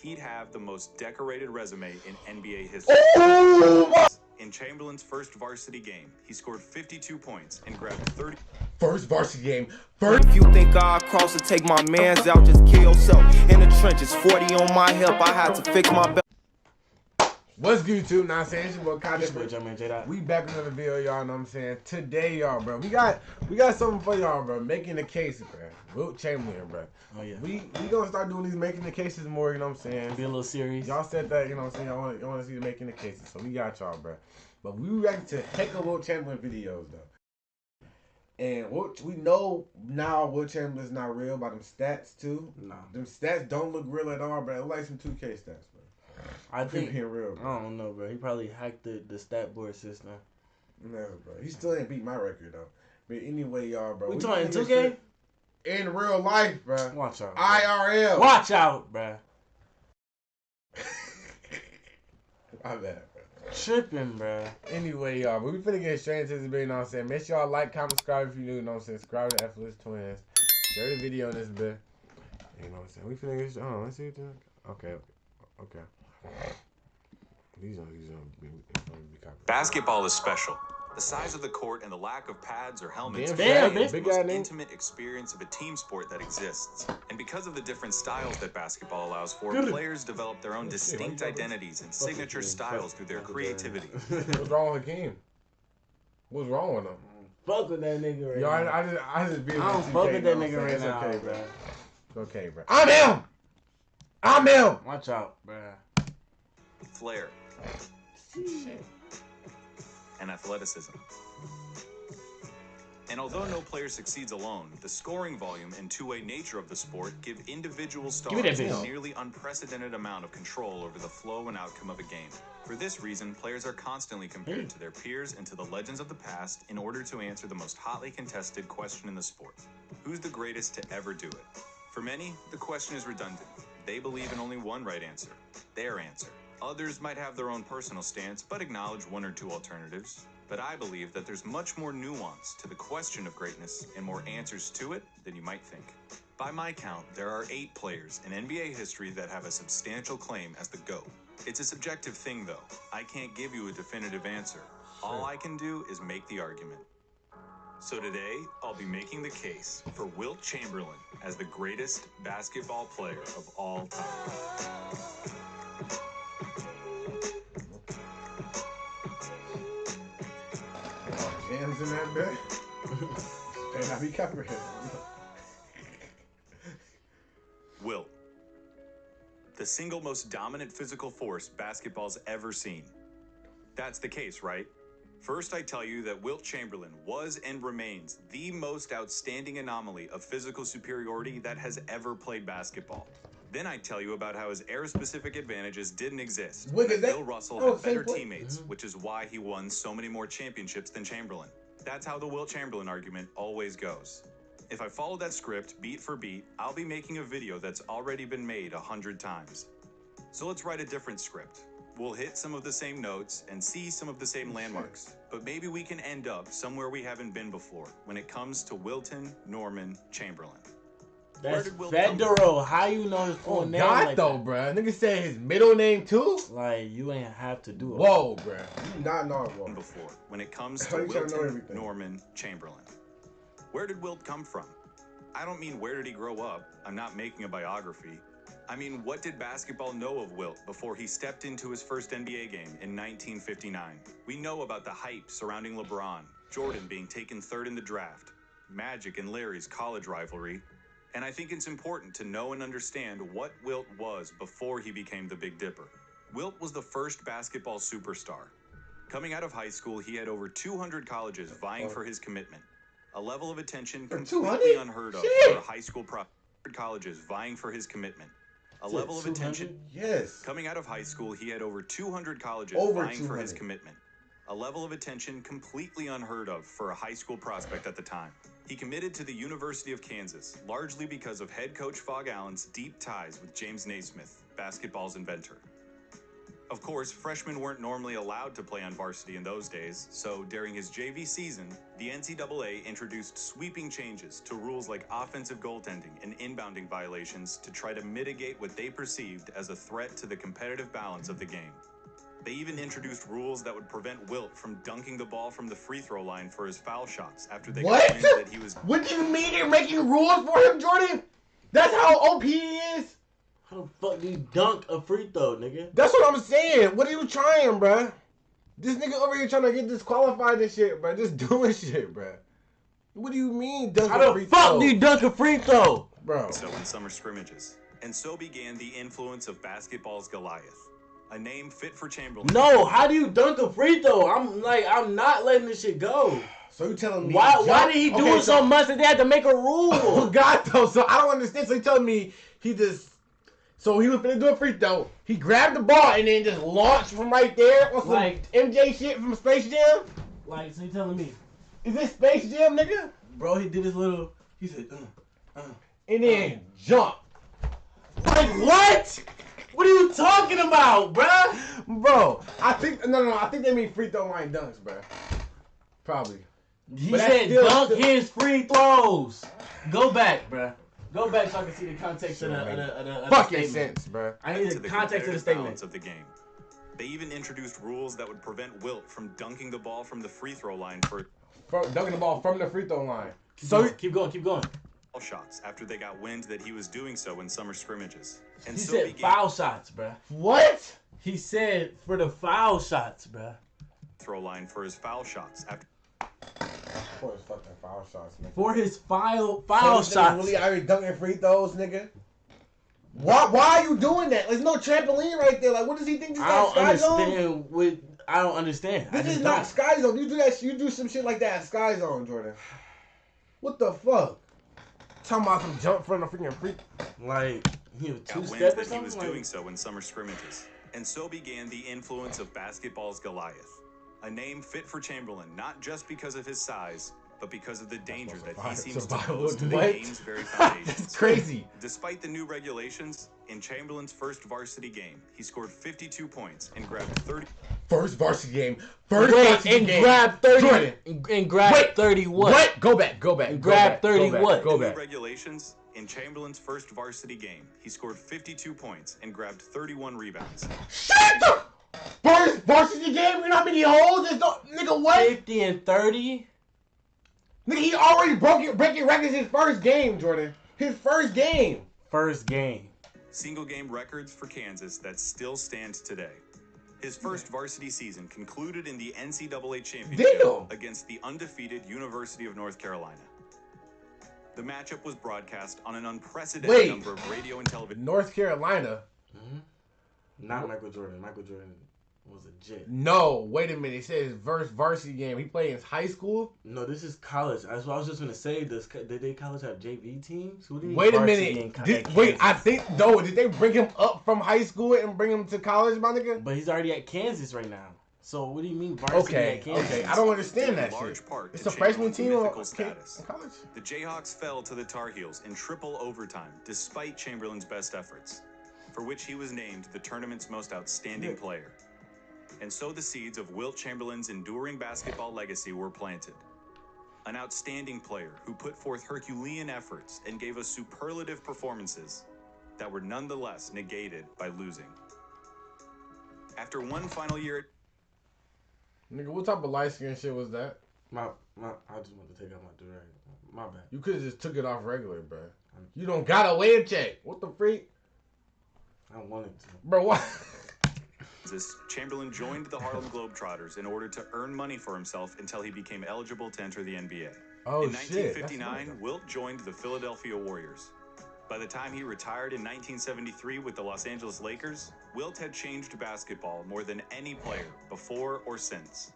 he'd have the most decorated resume in NBA history. In Chamberlain's first varsity game, he scored 52 points and grabbed 30. First varsity game. If you think I'll cross and take my mans out, just kill yourself. In the trenches, 40 on my hip, I had to fix my belt. What's good, YouTube? Know what I'm saying? It's your boy Wilt Chamberlain, Jdot. We back with another video, y'all know what I'm saying? Today, y'all, bro, we got something for y'all, bro. Making the case, bro. Wilt Chamberlain, bro. Oh, yeah. We gonna start doing these making the cases more, you know what I'm saying? Be a little serious. Y'all said that, you know what I'm saying? Y'all want to see the making the cases, so we got y'all, bro. But we react to heck of Wilt Chamberlain videos, though. And we know now Wilt Chamberlain's not real by them stats, too. No. Them stats don't look real at all, bro. It look like some 2K stats, bro. I think being real, bro. I don't know, bro. He probably hacked the stat board system. Never, bro. He still ain't beat my record though. But anyway, y'all, bro. We talking 2K? In real life, bro. Watch out. Bro. IRL. Watch out, bro. My bad, bro. Tripping, bro. Anyway, y'all, but we finna get straight into this video, you know what I'm saying? Make sure y'all like, comment, subscribe if you new, you know what I'm saying? Subscribe to Effortless Twins. Share the video on this bit. You know what I'm saying? We finna get straight. Let's see what this. Okay. These are be copied. Basketball is special. The size of the court and the lack of pads or helmets Damn, is the big most guy, intimate experience of a team sport that exists. And because of the different styles that basketball allows for, players develop their own distinct identities and signature styles through their creativity. What's wrong with Hakeem? What's wrong with him? Fuck with that nigga right Yo, now. I just be. I don't fuck with that nigga right now, okay, bro. It's okay, bro. I'm him. Watch out, bro. Flair. And athleticism. And although no player succeeds alone, the scoring volume and two-way nature of the sport give individual stars a nearly unprecedented amount of control over the flow and outcome of a game. For this reason, players are constantly compared to their peers and to the legends of the past in order to answer the most hotly contested question in the sport. Who's the greatest to ever do it? For many, the question is redundant. They believe in only one right answer, their answer. Others might have their own personal stance, but acknowledge one or two alternatives. But I believe that there's much more nuance to the question of greatness and more answers to it than you might think. By my count, there are 8 players in NBA history that have a substantial claim as the GOAT. It's a subjective thing, though. I can't give you a definitive answer. All I can do is make the argument. So today, I'll be making the case for Wilt Chamberlain as the greatest basketball player of all time. Jams in that bed. And I be covering him. Wilt. The single most dominant physical force basketball's ever seen. That's the case, right? First, I tell you that Wilt Chamberlain was and remains the most outstanding anomaly of physical superiority that has ever played basketball. Then I tell you about how his era-specific advantages didn't exist. Bill Russell had better teammates, which is why he won so many more championships than Chamberlain. That's how the Wilt Chamberlain argument always goes. If I follow that script beat for beat, I'll be making a video that's already been made 100 times. So let's write a different script. We'll hit some of the same notes and see some of the same landmarks, but maybe we can end up somewhere we haven't been before when it comes to Wilton Norman Chamberlain. That's Federal. How you know his full name? Like though, bro. Nigga said his middle name too. Like you ain't have to do it. Whoa, bro. You not know it before when it comes to Wilton Norman Chamberlain. Where did Wilt come from? I don't mean where did he grow up. I'm not making a biography. I mean, what did basketball know of Wilt before he stepped into his first NBA game in 1959? We know about the hype surrounding LeBron, Jordan being taken 3rd in the draft, Magic and Larry's college rivalry, and I think it's important to know and understand what Wilt was before he became the Big Dipper. Wilt was the first basketball superstar. Coming out of high school, he had over 200 colleges vying for his commitment, a level of attention completely unheard of for a high school colleges vying for his commitment. A level of attention. Yes. Coming out of high school, he had over 200 colleges vying for his commitment. A level of attention completely unheard of for a high school prospect at the time. He committed to the University of Kansas, largely because of head coach Phog Allen's deep ties with James Naismith, basketball's inventor. Of course, freshmen weren't normally allowed to play on varsity in those days, so during his JV season, the NCAA introduced sweeping changes to rules like offensive goaltending and inbounding violations to try to mitigate what they perceived as a threat to the competitive balance of the game. They even introduced rules that would prevent Wilt from dunking the ball from the free throw line for his foul shots after they got wind that he was... What do you mean you're making rules for him, Jordan? That's how OP he is? How the fuck do you dunk a free throw, nigga? That's what I'm saying. What are you trying, bruh? This nigga over here trying to get disqualified and shit, bruh. Just doing shit, bruh. What do you mean dunk a free throw? How the fuck do you dunk a free throw? Bro. So in summer scrimmages. And so began the influence of basketball's Goliath. A name fit for Chamberlain. No, how do you dunk a free throw? I'm not letting this shit go. So you telling me... Why did he do it so much that they had to make a rule? Oh, God, though. So I don't understand. So you telling me he just... So he was finna do a free throw. He grabbed the ball and then just launched from right there on some MJ shit from Space Jam? Like, so you telling me? Is this Space Jam, nigga? Bro, he did his little... He said, and then jump. Like, what? What are you talking about, bruh? Bro, I think... No. I think they mean free throw line dunks, bruh. Probably. He said dunk his free throws. Go back, bruh. Go back so I can see the context of the fucking statement. sense, bro. I need the context of the statement. Of the game. They even introduced rules that would prevent Wilt from dunking the ball from the free throw line for dunking the ball from the free throw line. Keep going. Shots after they got wind that he was doing so in summer scrimmages. And he said foul shots, bruh. What? He said for the foul shots, bruh. Throw line for his foul shots after. For his fucking foul shots, nigga. For his foul shots. Really already dunking free throws, nigga. Why are you doing that? There's no trampoline right there. Like, what does he think this is? Sky Zone? I don't understand. This is not Sky Zone. You do that. You do some shit like that at Sky Zone, Jordan. What the fuck? Talking about some jump from the freaking free. Like he was two-step or something. He was doing so in summer scrimmages, and so began the influence of basketball's Goliath. A name fit for Chamberlain, not just because of his size, but because of the danger that he seems to pose to the game's very foundations. That's crazy. Despite the new regulations, in Chamberlain's first varsity game, he scored 52 points and grabbed 30. First varsity game. Grabbed 30. And grabbed 30 what? What? Go back. And grabbed 30 what? Go back. New regulations, in Chamberlain's first varsity game, he scored 52 points and grabbed 31 rebounds. Shut up! First varsity game, you know how many holes? Nigga, what? 50 and 30? Nigga, he already breaking records his first game, Jordan. His first game. First game. Single game records for Kansas that still stand today. His first varsity season concluded in the NCAA championship against the undefeated University of North Carolina. The matchup was broadcast on an unprecedented number of radio and television. North Carolina? Not Michael Jordan. Michael Jordan was a jet. No, wait a minute. It says varsity game. He played in high school? No, this is college. That's what I was just going to say. Did they college have JV teams? Wait a minute. I think, did they bring him up from high school and bring him to college, my nigga? But he's already at Kansas right now. So what do you mean varsity at Kansas? Okay, I don't understand that shit. It's a freshman team in college? The Jayhawks fell to the Tar Heels in triple overtime despite Chamberlain's best efforts, for which he was named the tournament's most outstanding player. And so the seeds of Wilt Chamberlain's enduring basketball legacy were planted. An outstanding player who put forth Herculean efforts and gave us superlative performances that were nonetheless negated by losing. After one final year... Nigga, what type of light skin shit was that? I just want to take out my durag. My bad. You could have just took it off regular, bro. You don't got a wave check. What the freak? I wanted to. Bro, what? Chamberlain joined the Harlem Globetrotters in order to earn money for himself until he became eligible to enter the NBA. In 1959, Wilt joined the Philadelphia Warriors. By the time he retired in 1973 with the Los Angeles Lakers, Wilt had changed basketball more than any player before or since.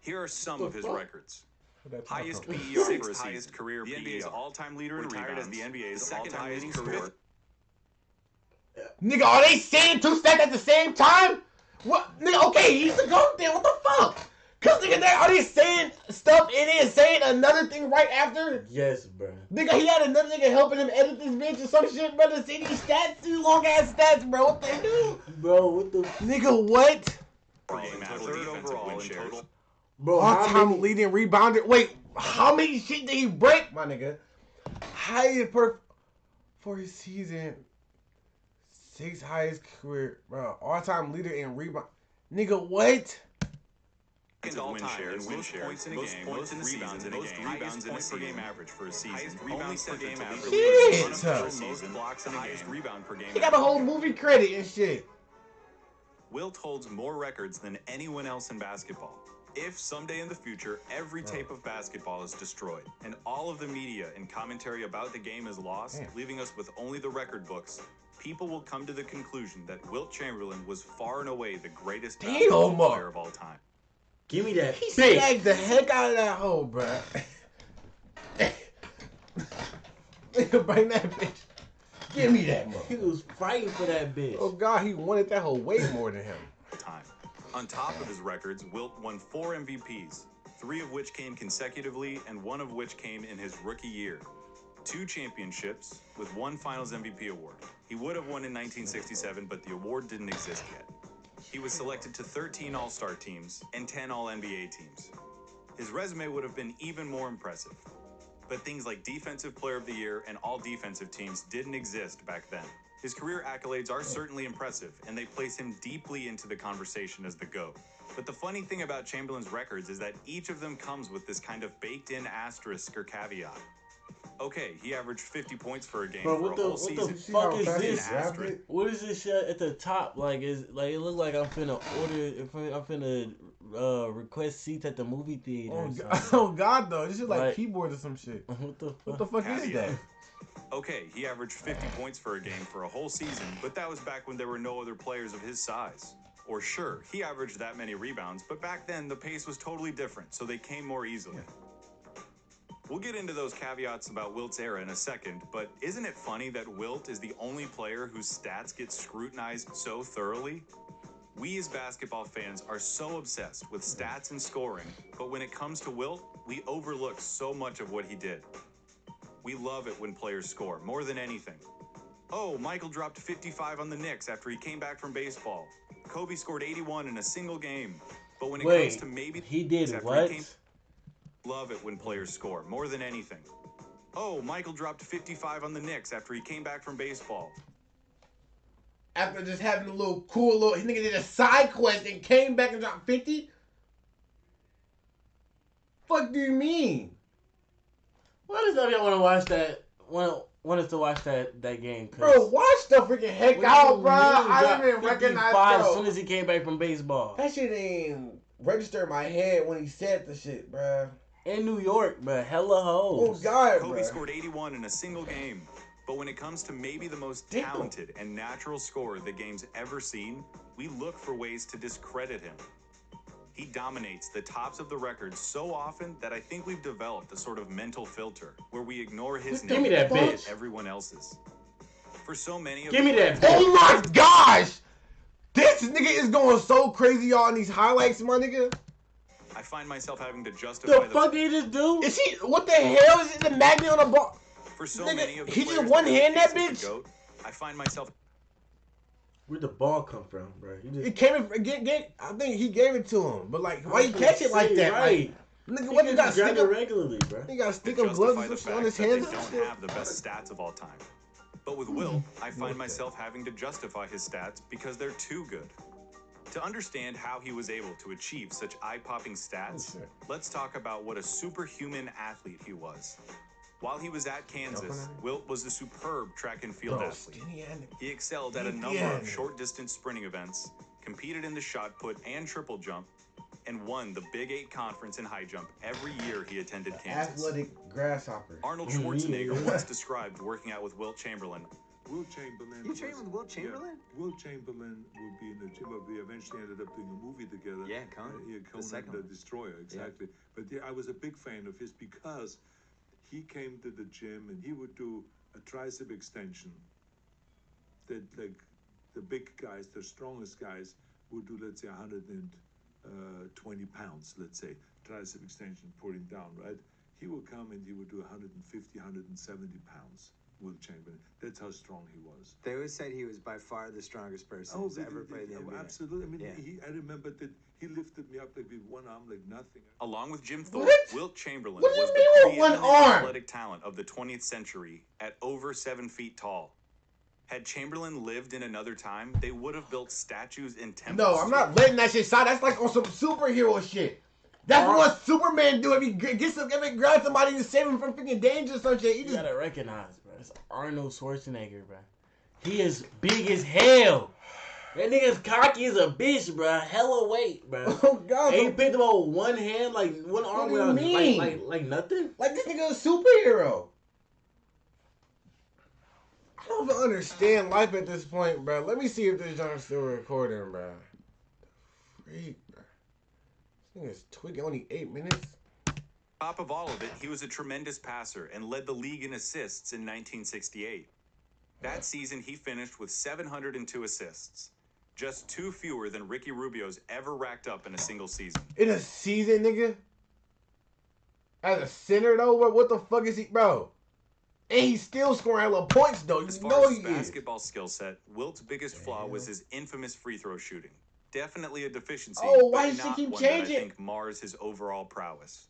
Here are some of his records. Highest PER for his highest career, the NBA's all-time leader in retired as the NBA's second highest career. Nigga, are they saying two stats at the same time? What? Nigga, okay, he's the GOAT then. What the fuck? Cause nigga, are they saying stuff in it and saying another thing right after? Yes, bro. Nigga, he had another nigga helping him edit this bitch or some shit, bro. To see these stats, these long ass stats, bro. What the hell? bro. What the nigga? What? Per game average, third overall in total. bro? All-time leading rebounder. Wait, how many shit did he break, my nigga? Highest for his season. 6th highest career, bro. All-time leader in rebound. Nigga, what? Win shares, most points in a game, most rebounds in a game, rebounds in a per game average for a season, rebounds per game average, most blocks in a game, rebound per game. He got a whole movie credit and shit. Wilt holds more records than anyone else in basketball. If someday in the future, every tape of basketball is destroyed, and all of the media and commentary about the game is lost, leaving us with only the record books, people will come to the conclusion that Wilt Chamberlain was far and away the greatest basketball player of all time. Give me that. He snagged the heck out of that hole, bro. Nigga, bring that bitch. Give me that, mother. He was fighting for that bitch. Oh, God, he wanted that hole way more than him. On top of his records, Wilt won 4 MVPs, 3 of which came consecutively and 1 of which came in his rookie year. 2 championships with 1 Finals MVP award. He would have won in 1967, but the award didn't exist yet. He was selected to 13 All-Star teams and 10 All-NBA teams. His resume would have been even more impressive. But things like Defensive Player of the Year and All-Defensive teams didn't exist back then. His career accolades are certainly impressive, and they place him deeply into the conversation as the GOAT. But the funny thing about Chamberlain's records is that each of them comes with this kind of baked-in asterisk or caveat. Okay, he averaged 50 points for a game for a whole season. What the fuck is this? What is this shit at the top? Like, it look like I'm finna request seats at the movie theater. Oh God, though, this is like keyboard or some shit. What the fuck is that? Okay, he averaged 50 points for a game for a whole season, but that was back when there were no other players of his size. Or sure, he averaged that many rebounds, but back then the pace was totally different, so they came more easily. We'll get into those caveats about Wilt's era in a second, but isn't it funny that Wilt is the only player whose stats get scrutinized so thoroughly? We as basketball fans are so obsessed with stats and scoring, but when it comes to Wilt, we overlook so much of what he did. We love it when players score, more than anything. Oh, Michael dropped 55 on the Knicks after he came back from baseball. Kobe scored 81 in a single game. But when it comes to maybe... he did what? Love it when players score, more than anything. Oh, Michael dropped 55 on the Knicks after he came back from baseball. After just having a little cool little... Nigga did a side quest and came back and dropped 50? Fuck do you mean? Why does y'all want to watch that? Want us to watch that game? Bro, watch the freaking heck out, bro. I didn't even recognize it. As soon as he came back from baseball. That shit ain't register in my head when he said the shit, bro. In New York, bro. Hella hoes. Oh, God, Kobe scored 81 in a single game. But when it comes to maybe the most talented and natural scorer the game's ever seen, we look for ways to discredit him. He dominates the tops of the records so often that I think we've developed a sort of mental filter where we ignore his name and everyone else's. For so many of Oh my gosh! This nigga is going so crazy on these highlights, my nigga. I find myself having to justify the fuck did he just do? Is he? What the hell is it? The magnet on the ball? For so nigga, many of the he just one hand that bitch. GOAT, I find myself. Where'd the ball come from, bro? It came in. I think he gave it to him, but like, why you catch it like that? Right. Like, nigga, what you got? Stick it regularly, bro. You got to stick him gloves on his hands. They don't have the best stats of all time. But with Wilt, I find myself having to justify his stats because they're too good. To understand how he was able to achieve such eye-popping stats, let's talk about what a superhuman athlete he was. While he was at Kansas, Wilt was a superb track and field athlete. He excelled at a number of short-distance sprinting events, competed in the shot put and triple jump, and won the Big 8 conference in high jump every year he attended Kansas. Athletic grasshopper. Arnold Schwarzenegger once described working out with Wilt Chamberlain. Wilt Chamberlain. You trained with Wilt Chamberlain? Yeah. Wilt Chamberlain would be in the gym. We eventually ended up doing a movie together. Yeah, Conan. Conan the Destroyer, exactly. Yeah. But yeah, I was a big fan of his because he came to the gym and he would do a tricep extension that, like, the big guys, the strongest guys, would do, let's say, 120 pounds, let's say, tricep extension, pulling down, right? He would come and he would do 150, 170 pounds Wilt Chamberlain. That's how strong he was. They always said he was by far the strongest person who's ever played in the NBA. Absolutely. I mean, Yeah. I remember that he lifted me up like with one arm like nothing. Along with Jim Thorpe, What? Wilt Chamberlain What do you was mean the with one preeminent arm? athletic talent of the 20th century at over 7 feet tall. Had Chamberlain lived in another time, they would have built statues in temples. No, I'm not letting that shit slide. That's like on some superhero shit. That's what Superman do if he grabs somebody to save him from freaking danger or some shit. You gotta recognize, bro. It's Arnold Schwarzenegger, bro. He is big as hell. That nigga's cocky as a bitch, bro. Hella weight, bro. Oh God! And he picked him up with one hand, like one arm, What do you mean? like nothing. Like this nigga a superhero. I don't even understand life at this point, bro. Let me see if this joint's still recording, bro. Freak, bro. This nigga's tweaking. Only 8 minutes. Top of all of it, he was a tremendous passer and led the league in assists in 1968. That season, he finished with 702 assists. Just 2 fewer than Ricky Rubio's ever racked up in a single season. In a season, nigga? As a center, though? What the fuck is he, bro? And he's still scoring hella points, though. As You far know as he his is. basketball skill set, Wilt's biggest flaw was his infamous free throw shooting. Definitely a deficiency, Oh, why but does he not keep one that I changing? think mars his overall prowess.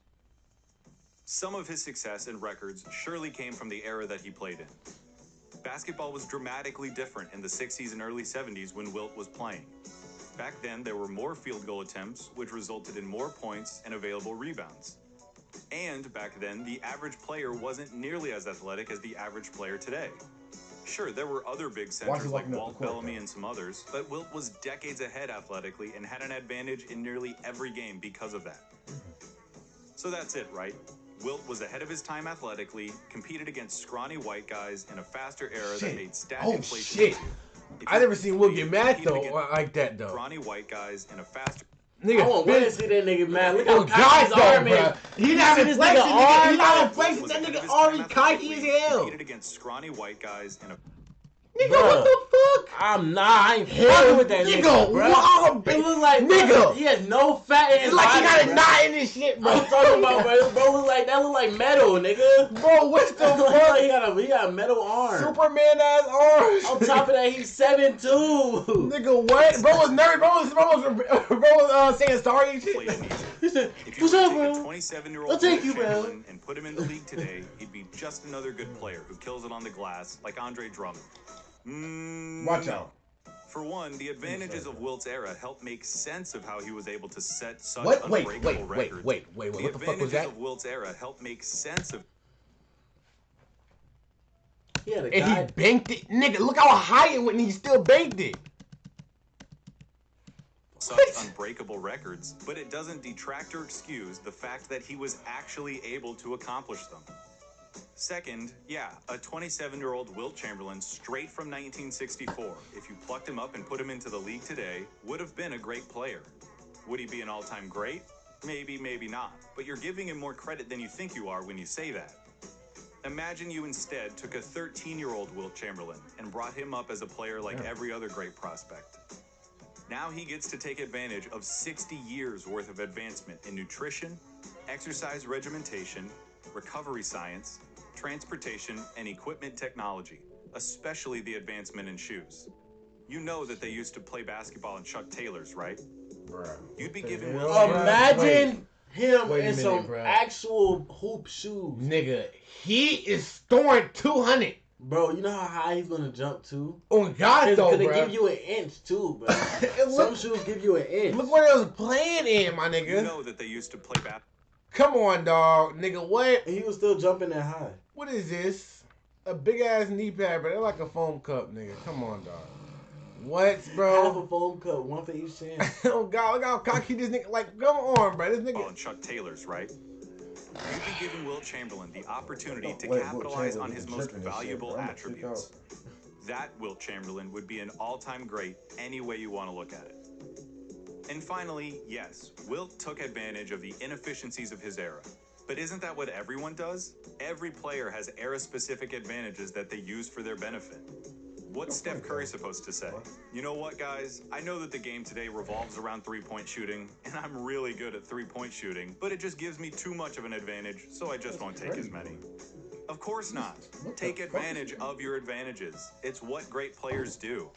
Some of his success and records surely came from the era that he played in. Basketball was dramatically different in the 60s and early 70s when Wilt was playing. Back then, there were more field goal attempts, which resulted in more points and available rebounds. And back then, the average player wasn't nearly as athletic as the average player today. Sure, there were other big centers like Walt Bellamy and some others, but Wilt was decades ahead athletically and had an advantage in nearly every game because of that. So that's it, right? Wilt was ahead of his time athletically, competed against scrawny white guys in a faster era that made stat inflation easier. I never seen Will get mad though like that though. Scrawny white guys in a faster. Nigga, I want to see that nigga mad. Look oh how God, cocky his arm though, bro. is. He not this inflation, nigga nigga. arm, He not bro. inflation. Was That ahead of nigga his already time cocky athletically, as hell. Competed against scrawny white guys in a. Nigga, what the fuck? I'm not. I ain't fucking with that nigga, bro. Wow, It look like nigga. He has no fat in his It's like body, he got a bro. knot in this shit, bro. I'm talking about, bro. Bro, look like metal, nigga. Bro, what's the Like, fuck? he got a metal arm. Superman ass arms. On top of that, he's 7'2". Nigga, what? Bro was nervous. Bro was saying sorry and Played shit. in Egypt. He said, If you "What's were to up, take a bro? 27-year-old I'll take Wilt you, bro." Chamberlain and put him in the league today, he'd be just another good player who kills it on the glass, like Andre Drummond. Watch out. For one, the advantages of Wilt's era helped make sense of how he was able to set such What? Wait, unbreakable records. wait. The What the fuck was advantages that? of Wilt's era helped make sense of He had a And guy. he banked it. Nigga, look how high it went and he still banked it. such unbreakable records, but it doesn't detract or excuse the fact that he was actually able to accomplish them. Second, yeah, a 27-year-old Wilt Chamberlain straight from 1964, if you plucked him up and put him into the league today, would have been a great player. Would he be an all-time great? Maybe, maybe not, but you're giving him more credit than you think you are when you say that. Imagine you instead took a 13-year-old Wilt Chamberlain and brought him up as a player like every other great prospect. Now he gets to take advantage of 60 years worth of advancement in nutrition, exercise regimentation, recovery science, transportation, and equipment technology, especially the advancement in shoes. You know that they used to play basketball in Chuck Taylors, right? Bruh. You'd be giving Wilt Imagine him Wait a in minute, some bro. actual hoop shoes. Nigga, he is storing 200. Bro, you know how high he's gonna jump to? On God, though, Because they bro. give you an inch too, bro. And Some look, shoes give you an inch. look where they was playing in, my nigga. You know that they used to play basketball. Come on, dog. Nigga, what? And he was still jumping that high. What is this? A big ass knee pad, but they're like a foam cup, nigga. Come on, dog. What, Half bro? a foam cup, one for each hand. Oh God, look how cocky this nigga. Like, come on, bro. This In nigga. Chuck Taylors, right? You'd be giving Wilt Chamberlain the opportunity to Wait, Wilt capitalize on Chamberlain his is most tripping and shit, valuable bro. I'm gonna freak attributes. That Wilt Chamberlain would be an all-time great any way you want to look at it. And finally, yes, Wilt took advantage of the inefficiencies of his era. But isn't that what everyone does? Every player has era-specific advantages that they use for their benefit. What's Steph Curry supposed to say? You know what, guys? I know that the game today revolves around three-point shooting, and I'm really good at three-point shooting, but it just gives me too much of an advantage, so I just won't take as many. Of course not. Take advantage of your advantages. It's what great players do.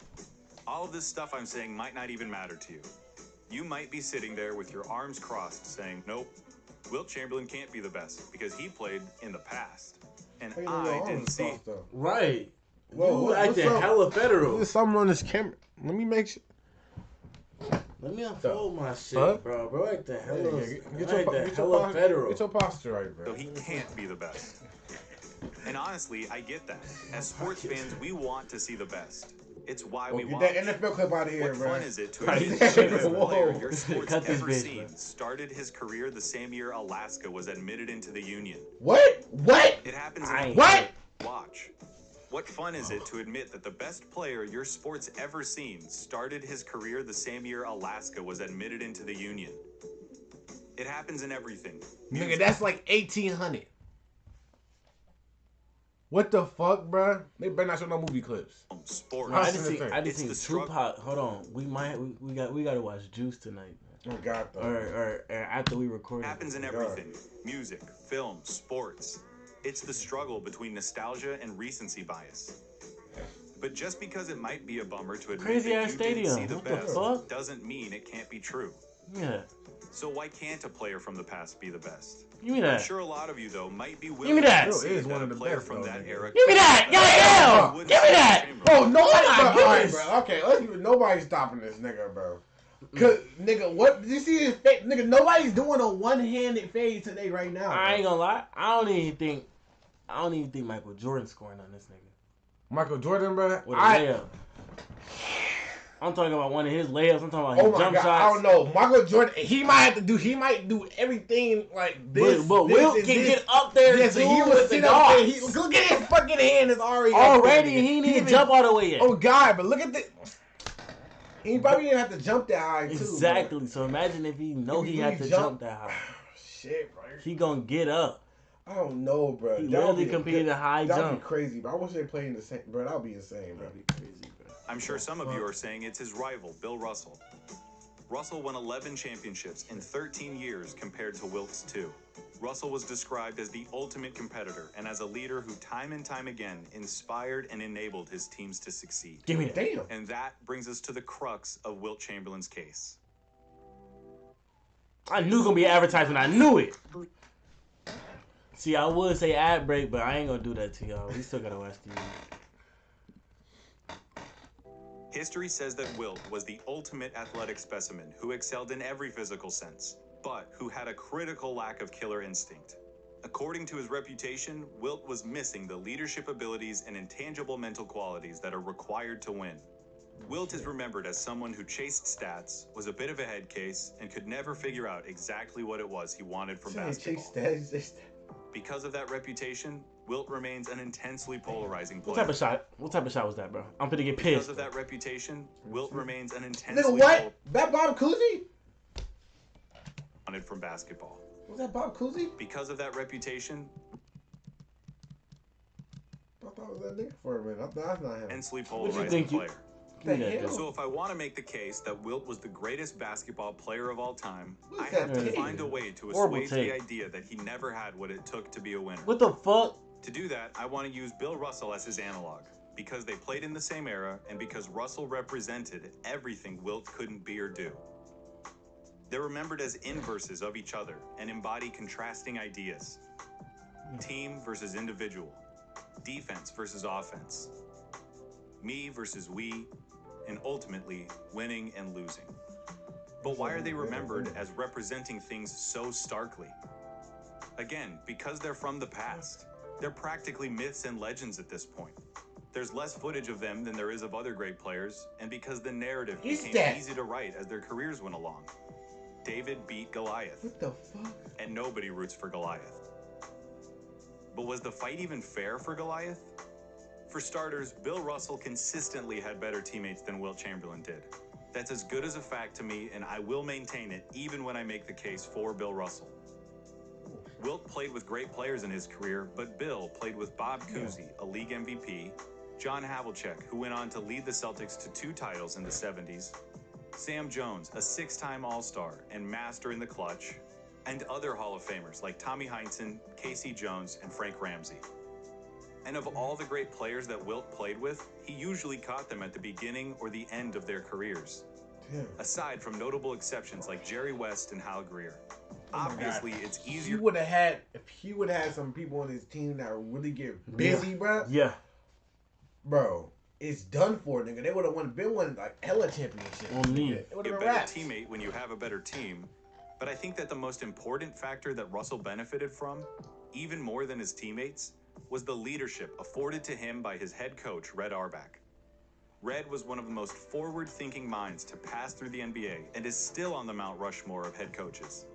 All of this stuff I'm saying might not even matter to you. You might be sitting there with your arms crossed saying, nope, Wilt Chamberlain can't be the best because he played in the past. And I didn't see. Right. Whoa, you acting hella federal. There's something on this camera. Let me make sure. Let me unfold my shit, bro. Bro, acting hella federal. Get your posture right, bro. So he can't be the best. And honestly, I get that. As sports fans, we want to see the best. It's why we watch. Get that NFL clip out of here, what bro. fun is it to admit that the best player your sport's ever seen started his career the same year Alaska was admitted into the Union? What? It happens in what? Watch. What fun is it to admit that the best player your sport's ever seen started his career the same year Alaska was admitted into the Union? It happens in everything. Nigga, that's like 1800. What the fuck, bro? They better not show no movie clips. Sports. I just think Tupac. Hold on, we gotta watch Juice tonight. Oh God, though. Or after we record. It happens in everything. Music, film, sports. It's the struggle between nostalgia and recency bias. But just because it might be a bummer to admit that you didn't see the best doesn't mean it can't be true. Yeah. So why can't a player from the past be the best? Give me that. I'm sure a lot of you, though, might be willing Give me that. to see that a player from that era. Give me that. Yeah. Give me that. Oh, nobody. Alright, bro. Okay, nobody's stopping this nigga, bro. Cause nigga, what you see his face? Nigga, nobody's doing a one-handed fade today right now. I ain't gonna lie. I don't even think Michael Jordan's scoring on this nigga. Michael Jordan, bro. With a layup. I'm talking about one of his layups. I'm talking about his jump shots. I don't know. Michael Jordan, he might do everything like this. But Wilt can get up there. Yeah, so he was sitting up there. Look at his fucking hand. It's already. He didn't even jump all the way yet. Oh God, but look at this. He probably didn't have to jump that high too. Exactly. So imagine if he had to jump that high. Shit, bro. He gonna get up. I don't know, bro. He literally competed a high jump. That'd be crazy, bro. I wish they played in the same. Bro, that'd be insane, bro. That'd be crazy, bro. I'm sure some of you are saying it's his rival, Bill Russell. Russell won 11 championships in 13 years compared to Wilt's 2. Russell was described as the ultimate competitor and as a leader who time and time again inspired and enabled his teams to succeed. Give me that. Damn. And that brings us to the crux of Wilt Chamberlain's case. I knew it was gonna be an advertisement. I knew it. See, I would say ad break, but I ain't gonna do that to y'all. We still gotta watch the History says that Wilt was the ultimate athletic specimen who excelled in every physical sense, but who had a critical lack of killer instinct. According to his reputation, Wilt was missing the leadership abilities and intangible mental qualities that are required to win. Wilt is remembered as someone who chased stats, was a bit of a head case, and could never figure out exactly what it was he wanted from basketball. Because of that reputation, Wilt remains an intensely polarizing player. What type of shot? What type of shot was that, bro? I'm finna get pissed. Because of that reputation, Wilt remains an intensely Nigga, what? That Bob Cousy? wanted from basketball. Was that Bob Cousy? Because of that reputation, I thought it was that nigga for a minute. I thought that's not him. intensely polarizing player. Yeah. So if I want to make the case that Wilt was the greatest basketball player of all time, I What's have that to take? find a way to Horrible assuage take. the idea that he never had what it took to be a winner. What the fuck? To do that, I want to use Bill Russell as his analog, because they played in the same era and because Russell represented everything Wilt couldn't be or do. They're remembered as inverses of each other and embody contrasting ideas. Team versus individual. Defense versus offense. Me versus we. And ultimately, winning and losing. But why are they remembered as representing things so starkly? Again, because they're from the past. They're practically myths and legends at this point. There's less footage of them than there is of other great players, and because the narrative became easy to write as their careers went along. David beat Goliath. What the fuck? And nobody roots for Goliath. But was the fight even fair for Goliath? For starters, Bill Russell consistently had better teammates than Wilt Chamberlain did. That's as good as a fact to me, and I will maintain it even when I make the case for Bill Russell. Wilt played with great players in his career, but Bill played with Bob Cousy, a league MVP, John Havlicek, who went on to lead the Celtics to 2 titles in the 70s, Sam Jones, a 6-time All-Star and master in the clutch, and other Hall of Famers like Tommy Heinsohn, Casey Jones, and Frank Ramsey. And of all the great players that Wilt played with, he usually caught them at the beginning or the end of their careers. Damn. Aside from notable exceptions like Jerry West and Hal Greer. Oh Obviously, it's easier. If he would have had some people on his team that would really get busy, bro. Yeah. Bro, it's done for, nigga. They would have been one like hella championship. On me. It would Be a have been better raps. teammate when you have a better team. But I think that the most important factor that Russell benefited from, even more than his teammates, was the leadership afforded to him by his head coach, Red Auerbach. Red was one of the most forward-thinking minds to pass through the NBA and is still on the Mount Rushmore of head coaches.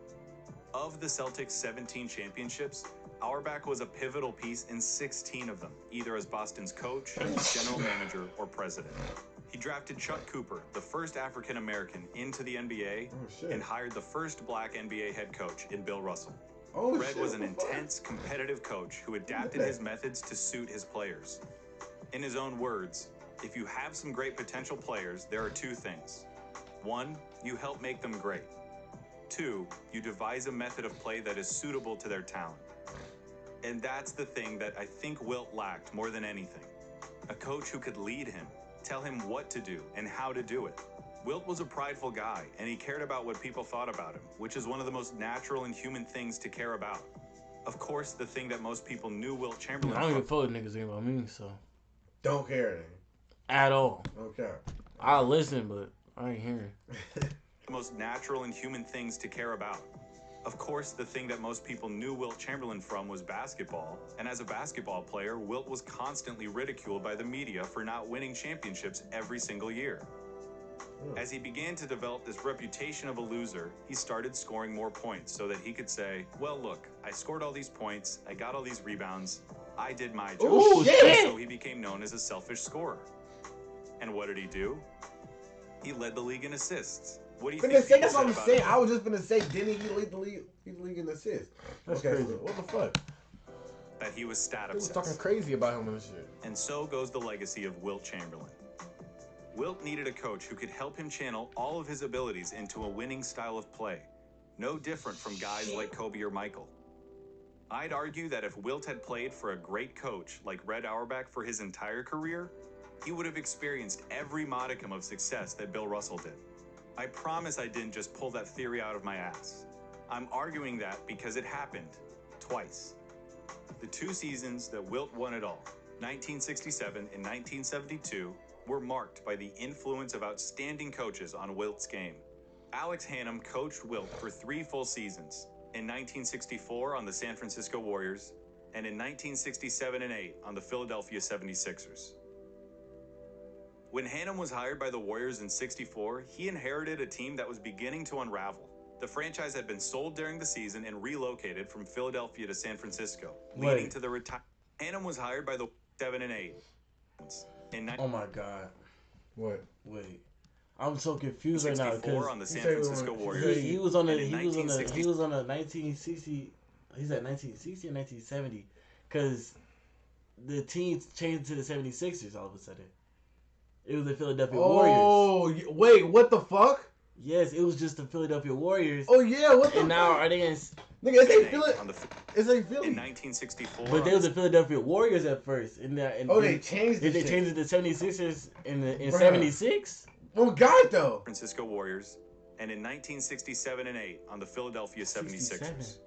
Of the Celtics' 17 championships, Auerbach was a pivotal piece in 16 of them, either as Boston's coach, general manager, or president. He drafted Chuck Cooper, the first African-American, into the NBA and hired the first black NBA head coach in Bill Russell. Red was an intense, competitive coach who adapted his methods to suit his players. In his own words, if you have some great potential players, there are two things. One, you help make them great. Two, you devise a method of play that is suitable to their talent. And that's the thing that I think Wilt lacked more than anything. A coach who could lead him, tell him what to do and how to do it. Wilt was a prideful guy, and he cared about what people thought about him, which is one of the most natural and human things to care about. Of course, the thing that most people knew Wilt Chamberlain I don't even fuck with niggas think about me, so. Don't care, then. At all. Okay. I'll listen, but I ain't hearing. The most natural and human things to care about. Of course, the thing that most people knew Wilt Chamberlain from was basketball, and as a basketball player, Wilt was constantly ridiculed by the media for not winning championships every single year. As he began to develop this reputation of a loser, he started scoring more points so that he could say, well, look, I scored all these points, I got all these rebounds, I did my job. Ooh, shit. So he became known as a selfish scorer. And what did he do? He led the league in assists. What do you think? That's what I'm saying. I was just gonna say, didn't he lead the league? He's the league in assists. That's okay, crazy. what the fuck? That he was stat He was obsessed. talking crazy about him and shit. And so goes the legacy of Wilt Chamberlain. Wilt needed a coach who could help him channel all of his abilities into a winning style of play, no different from guys like Kobe or Michael. I'd argue that if Wilt had played for a great coach like Red Auerbach for his entire career, he would have experienced every modicum of success that Bill Russell did. I promise I didn't just pull that theory out of my ass. I'm arguing that because it happened twice. The two seasons that Wilt won it all, 1967 and 1972, were marked by the influence of outstanding coaches on Wilt's game. Alex Hannum coached Wilt for 3 full seasons, in 1964 on the San Francisco Warriors, and in 1967 and 8 on the Philadelphia 76ers. When Hannum was hired by the Warriors in '64, he inherited a team that was beginning to unravel. The franchise had been sold during the season and relocated from Philadelphia to San Francisco, leading to the retirement. Hannum was hired by the 7 and 8. Oh my God. What? Wait. I'm so confused right now because on the San Francisco Warriors. he was on the 1960. He's at 1960 or 1970 because the team changed to the 76ers all of a sudden. It was the Philadelphia Warriors. Oh, wait, what the fuck? Yes, it was just the Philadelphia Warriors. Oh yeah, what the and now are they in? Nigga, it's a Philly. It's a Philly. In 1964. But they were the Philadelphia Warriors at first. And they changed it. Did they change it to 76ers in 76? Oh God, though. Francisco Warriors, and in 1967 and 8 on the Philadelphia 76ers.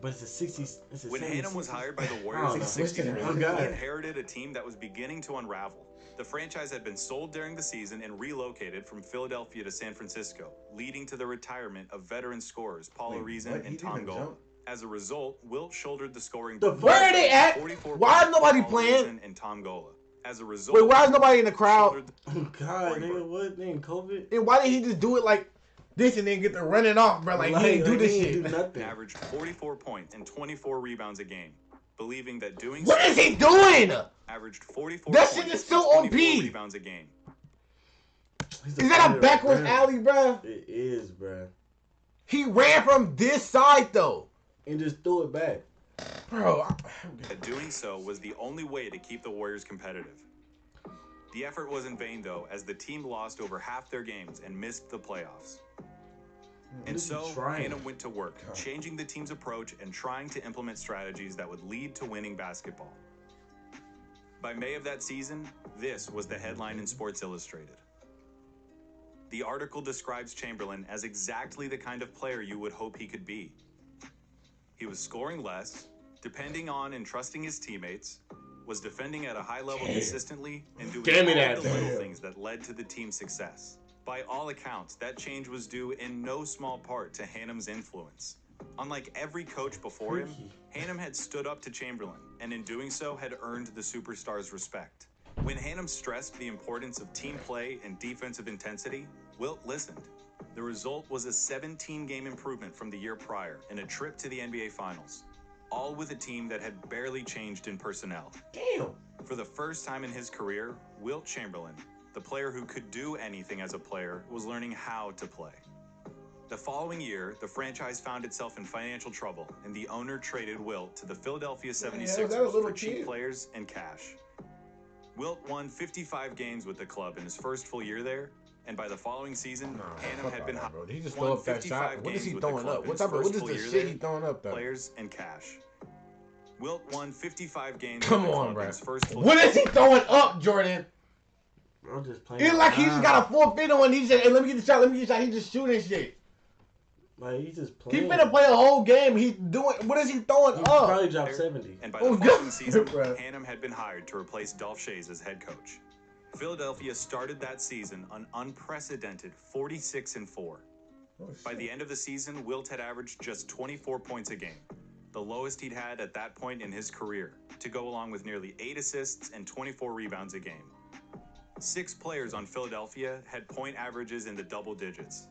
But it's a 60s. When Hannum was hired by the Warriors in '64, he inherited a team that was beginning to unravel. The franchise had been sold during the season and relocated from Philadelphia to San Francisco, leading to the retirement of veteran scorers Paul Arizin and Tom Gola. As a result, Wilt shouldered the scoring. Where are they at? Why is nobody playing? And Tom Gola. As a result, wait, why is nobody in the crowd? Oh God, nigga, what? Nigga, COVID. And why didn't he just do it like this and then get to running off, bro? Like he ain't do this shit. Do nothing. Averaged 44 points and 24 rebounds a game, believing that doing. What is he doing? Averaged 44. That shit is still on B. Rebounds a game. Is that a backwards alley, bro? It is, bro. He ran from this side though, and just threw it back, bro. Doing so was the only way to keep the Warriors competitive. The effort was in vain, though, as the team lost over half their games and missed the playoffs. And so, Hannum went to work, changing the team's approach and trying to implement strategies that would lead to winning basketball. By May of that season, this was the headline in Sports Illustrated. The article describes Chamberlain as exactly the kind of player you would hope he could be. He was scoring less, depending on and trusting his teammates, was defending at a high level consistently, and doing all the little things that led to the team's success. By all accounts, that change was due in no small part to Hannum's influence. Unlike every coach before him, Hannum had stood up to Chamberlain, and in doing so had earned the superstar's respect. When Hannum stressed the importance of team play and defensive intensity, Wilt listened. The result was a 17-game improvement from the year prior and a trip to the NBA Finals, all with a team that had barely changed in personnel. Damn. For the first time in his career, Wilt Chamberlain, the player who could do anything as a player, was learning how to play. The following year, the franchise found itself in financial trouble, and the owner traded Wilt to the Philadelphia 76ers for cheap players and cash. Wilt won 55 games with the club in his first full year there, and by the following season, Hannum had been bro. He just throw up that shot. What is he throwing up? What is the shit he throwing up though? Players and cash. Wilt won 55 games. Come on, bro. What is he throwing up, Jordan? Bro, just playing. It's like he just got a forfeit on. He said, "Hey, let me get the shot. Let me get the shot." He just shooting shit. Like, he's just playing. He finna play a whole game. He's doing. What is he throwing up? Probably dropped 70. And by the following season, Hannum had been hired to replace Dolph Schayes as head coach. Philadelphia started that season an unprecedented 46-4. By the end of the season, Wilt had averaged just 24 points a game, the lowest he'd had at that point in his career, to go along with nearly 8 assists and 24 rebounds a game. 6 players on Philadelphia had point averages in the double digits.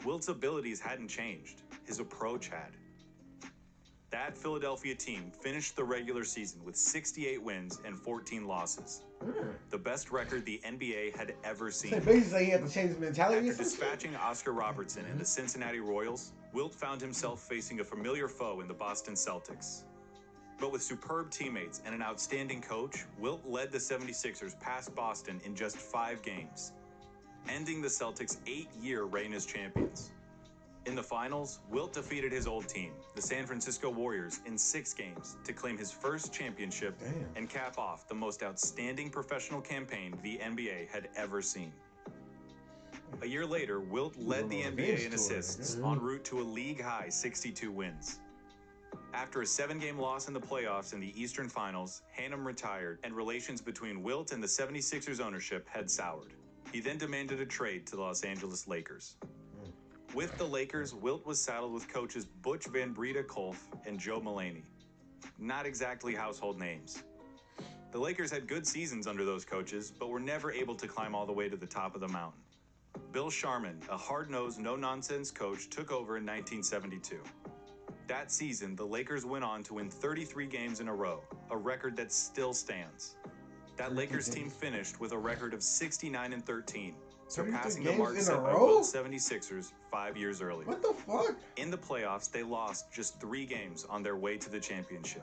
Wilt's abilities hadn't changed. His approach had. That Philadelphia team finished the regular season with 68 wins and 14 losses. The best record the NBA had ever seen. So basically, he had to change his mentality. After dispatching Oscar Robertson and the Cincinnati Royals, Wilt found himself facing a familiar foe in the Boston Celtics. But with superb teammates and an outstanding coach, Wilt led the 76ers past Boston in just 5 games, ending the Celtics' 8-year reign as champions. In the finals, Wilt defeated his old team, the San Francisco Warriors, in 6 games to claim his first championship and cap off the most outstanding professional campaign the NBA had ever seen. A year later, Wilt led the NBA in assists, en route to a league-high 62 wins. After a 7-game loss in the playoffs in the Eastern Finals, Hannum retired, and relations between Wilt and the 76ers ownership had soured. He then demanded a trade to the Los Angeles Lakers. With the Lakers, Wilt was saddled with coaches Butch Van Breda-Kolff and Joe Mulaney. Not exactly household names. The Lakers had good seasons under those coaches, but were never able to climb all the way to the top of the mountain. Bill Sharman, a hard-nosed, no-nonsense coach, took over in 1972. That season, the Lakers went on to win 33 games in a row, a record that still stands. That Lakers team finished with a record of 69-13, surpassing the mark set by Wilt's 76ers 5 years earlier. What the fuck? In the playoffs, they lost just 3 games on their way to the championship.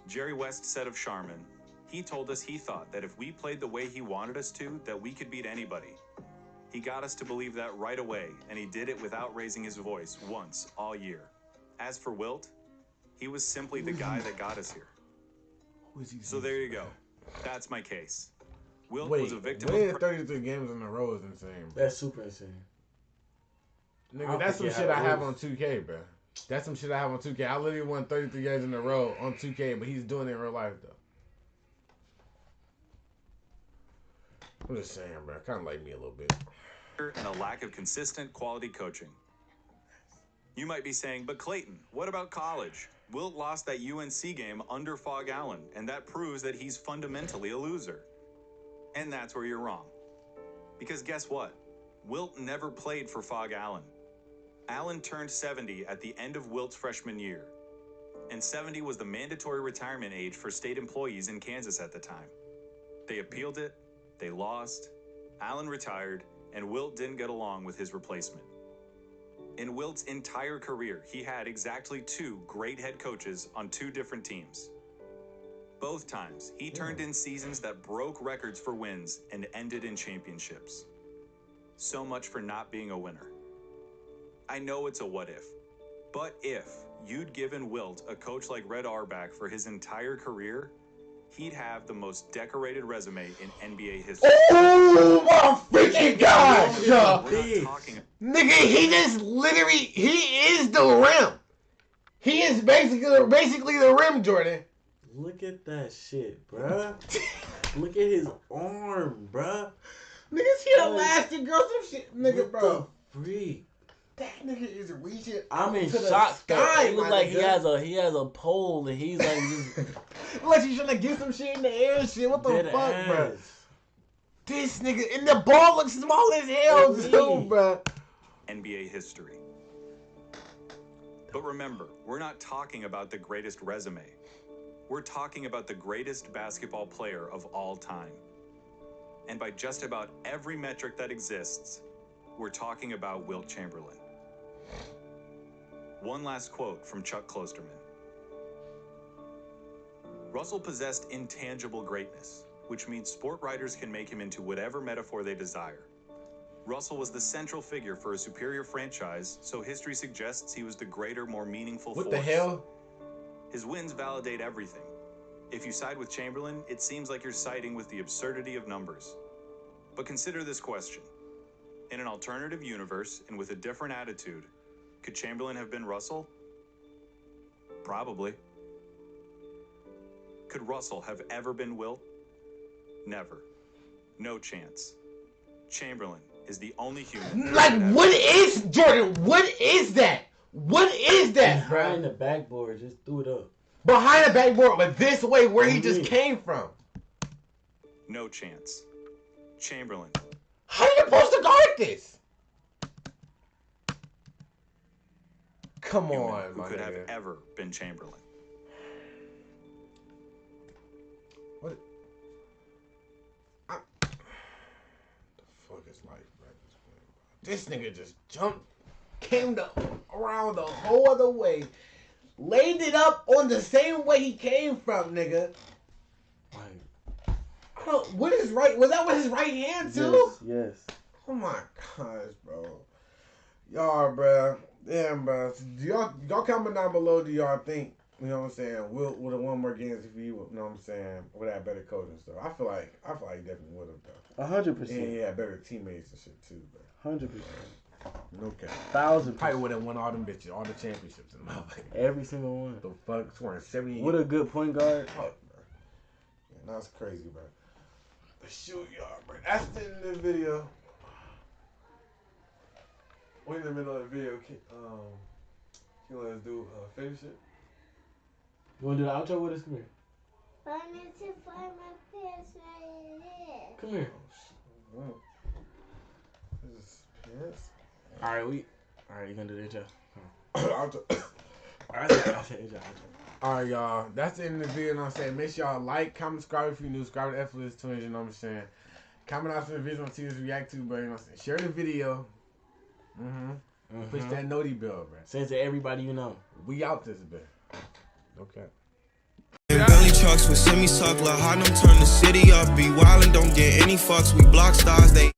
Jerry West said of Sharman, "He told us he thought that if we played the way he wanted us to, that we could beat anybody. He got us to believe that right away, and he did it without raising his voice once all year." As for Wilt, he was simply the guy that got us here. So there you go. That's my case. Wilt was a victim of 33 games in a row is insane, bro. That's super insane. Nigga, that's some shit I have on 2K, bro. That's some shit I have on 2K. I literally won 33 games in a row on 2K, but he's doing it in real life, though. I'm just saying, bro. Kind of like me a little bit. And a lack of consistent quality coaching. You might be saying, but Clayton, what about college? Wilt lost that UNC game under Fog Allen, and that proves that he's fundamentally a loser. And that's where you're wrong. Because guess what? Wilt never played for Fog Allen. Allen turned 70 at the end of Wilt's freshman year, and 70 was the mandatory retirement age for state employees in Kansas at the time. They appealed it, they lost, Allen retired, and Wilt didn't get along with his replacement. In Wilt's entire career, he had exactly 2 great head coaches on 2 different teams. Both times, he turned in seasons that broke records for wins and ended in championships. So much for not being a winner. I know it's a what if, but if you'd given Wilt a coach like Red Auerbach for his entire career, he'd have the most decorated resume in NBA history. Oh my freaking gosh, yo. We're not talking. Nigga, he just literally, he is the rim. He is basically the rim, Jordan. Look at that shit, bruh. Look at his arm, bruh. Nigga, see elastic girl, some shit, nigga, what bro. The freak. That nigga is reaching. I'm in to the shock. sky, It looks like he has a pole and he's like just like he's trying to get some shit in the air and shit. What the dead fuck, ass. bro? This nigga, and the ball looks small as hell, too, bro. NBA history. But remember, we're not talking about the greatest resume. We're talking about the greatest basketball player of all time. And by just about every metric that exists, we're talking about Wilt Chamberlain. One last quote from Chuck Klosterman. Russell possessed intangible greatness, which means sport writers can make him into whatever metaphor they desire. Russell was the central figure for a superior franchise, so history suggests he was the greater, more meaningful force. What the hell? His wins validate everything. If you side with Chamberlain, it seems like you're siding with the absurdity of numbers. But consider this question. In an alternative universe and with a different attitude, could Chamberlain have been Russell? Probably. Could Russell have ever been Wilt? Never. No chance. Chamberlain is the only human. Like, what is, Jordan, what is that? What is that, bro? Behind the backboard, just threw it up. Behind the backboard, but this way where he just came from. No chance. Chamberlain. How are you supposed to guard this? Come on, who my could nigga. have ever been Chamberlain. What? The fuck is life, bro? This nigga just jumped, came around the whole other way, laid it up on the same way he came from, nigga. I don't. What is right? Was that with his right hand too? Yes. Oh my gosh, bro. Y'all, bro. Damn, bro. Do y'all comment down below? Do y'all think, you know what I'm saying, Wilt would have won more games if he, you know what I'm saying, would have better coaching stuff? I feel like he definitely would have though. 100%. And he had better teammates and shit too, bro. 100%. Okay. 1,000%. Probably would have won all them bitches, all the championships in the motherfucker. Every single one. The fuck, scoring 70. What a good point guard. Fuck, bro. Yeah, that's crazy, bro. But shoot, y'all, bro. That's the end of the video. We're in the middle of the video. Can you let us do finish it? You want to do the outro with us? Come here. I need to find my pants right here. Come here. Oh, this is pants. Alright, you're going to do the intro. Outro. Alright, y'all. That's the end of the video. You know what I'm saying? Make sure y'all like, comment, subscribe if you're new. Subscribe to Effortless Twins. You know what I'm saying? Comment out some videos on TV's react to, bro. You know what I'm saying? Share the video. Push that noti bell, bro. Send it to everybody you know. We out this bit. Okay. Belly trucks with semi-suck, La Harlem turn the city up. Be wildin', don't get any fucks. We block stars, they